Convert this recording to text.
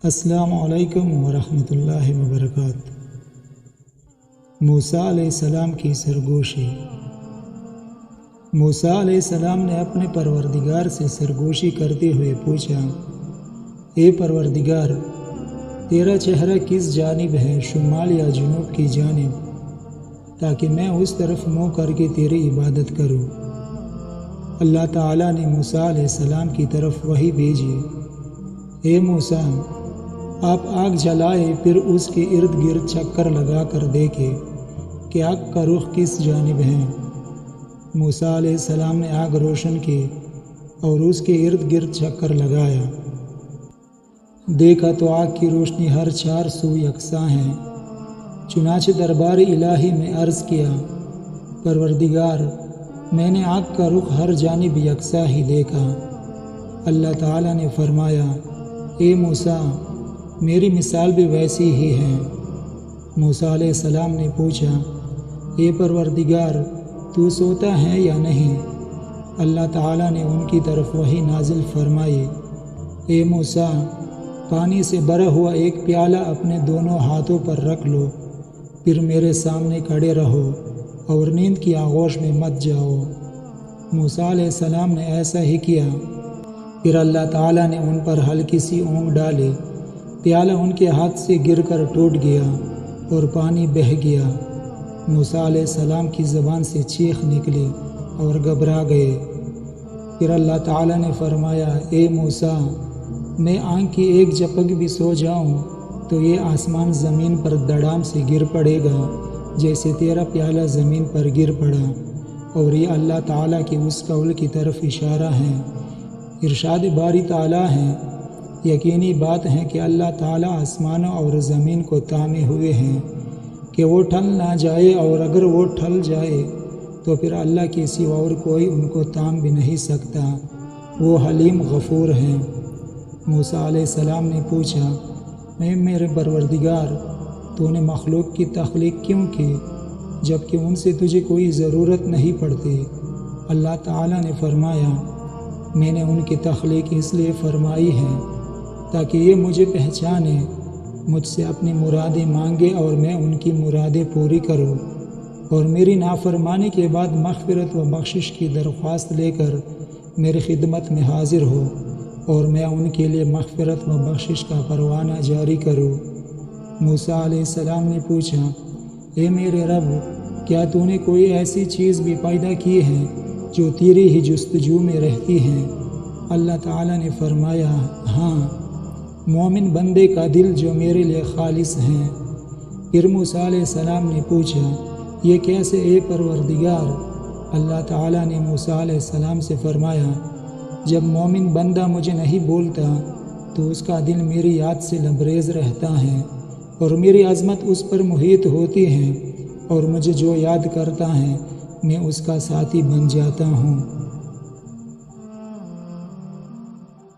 السلام علیکم ورحمۃ اللہ وبرکاتہ۔ موسیٰ علیہ السلام کی سرگوشی۔ موسیٰ علیہ السلام نے اپنے پروردگار سے سرگوشی کرتے ہوئے پوچھا، اے پروردگار، تیرا چہرہ کس جانب ہے، شمال یا جنوب کی جانب، تاکہ میں اس طرف منہ کر کے تیری عبادت کروں۔ اللہ تعالیٰ نے موسیٰ علیہ السلام کی طرف وحی بھیجی، اے موسیٰ، آپ آگ جلائے، پھر اس کے ارد گرد چکر لگا کر دیکھے کہ آگ کا رخ کس جانب ہے۔ موسیٰ علیہ السلام نے آگ روشن کی اور اس کے ارد گرد چکر لگایا، دیکھا تو آگ کی روشنی ہر چار سو یکساں ہے۔ چنانچہ دربار الہی میں عرض کیا، پروردگار، میں نے آگ کا رخ ہر جانب یکساں ہی دیکھا۔ اللہ تعالیٰ نے فرمایا، اے موسیٰ، میری مثال بھی ویسی ہی ہے۔ موسیٰ علیہ السلام نے پوچھا، اے پروردگار، تو سوتا ہے یا نہیں؟ اللہ تعالیٰ نے ان کی طرف وحی نازل فرمائی، اے موسیٰ، پانی سے بھرا ہوا ایک پیالہ اپنے دونوں ہاتھوں پر رکھ لو، پھر میرے سامنے کھڑے رہو اور نیند کی آغوش میں مت جاؤ۔ موسیٰ علیہ السلام نے ایسا ہی کیا۔ پھر اللہ تعالیٰ نے ان پر ہلکی سی اونگ ڈالی، پیالہ ان کے ہاتھ سے گر کر ٹوٹ گیا اور پانی بہہ گیا۔ موسیٰ علیہ السلام کی زبان سے چیخ نکلی اور گھبرا گئے۔ پھر اللہ تعالیٰ نے فرمایا، اے موسیٰ، میں آنکھ کی ایک جھپک بھی سو جاؤں تو یہ آسمان زمین پر دڑام سے گر پڑے گا، جیسے تیرا پیالہ زمین پر گر پڑا۔ اور یہ اللہ تعالیٰ کے اس قول کی طرف اشارہ ہے۔ ارشاد باری تعالیٰ ہے، یقینی بات ہے کہ اللہ تعالیٰ آسمانوں اور زمین کو تھامے ہوئے ہیں کہ وہ ٹل نہ جائے، اور اگر وہ ٹل جائے تو پھر اللہ کے سوا اور کوئی ان کو تھام بھی نہیں سکتا۔ وہ حلیم غفور ہیں۔ موسیٰ علیہ السلام نے پوچھا، اے میرے پروردگار، تو نے مخلوق کی تخلیق کیوں کی جبکہ ان سے تجھے کوئی ضرورت نہیں پڑتی؟ اللہ تعالیٰ نے فرمایا، میں نے ان کی تخلیق اس لیے فرمائی ہے تاکہ یہ مجھے پہچانے، مجھ سے اپنی مرادیں مانگے اور میں ان کی مرادیں پوری کروں، اور میری نافرمانی کے بعد مغفرت و بخشش کی درخواست لے کر میری خدمت میں حاضر ہو، اور میں ان کے لیے مغفرت و بخشش کا پروانہ جاری کروں۔ موسیٰ علیہ السلام نے پوچھا، اے میرے رب، کیا تو نے کوئی ایسی چیز بھی پیدا کی ہے جو تیری ہی جستجو میں رہتی ہے؟ اللہ تعالیٰ نے فرمایا، ہاں، مومن بندے کا دل جو میرے لیے خالص ہیں۔ پھر موسیٰ علیہ السلام نے پوچھا، یہ کیسے اے پروردگار؟ اللہ تعالیٰ نے موسیٰ علیہ السلام سے فرمایا، جب مومن بندہ مجھے نہیں بولتا تو اس کا دل میری یاد سے لبریز رہتا ہے، اور میری عظمت اس پر محیط ہوتی ہے، اور مجھے جو یاد کرتا ہے میں اس کا ساتھی بن جاتا ہوں۔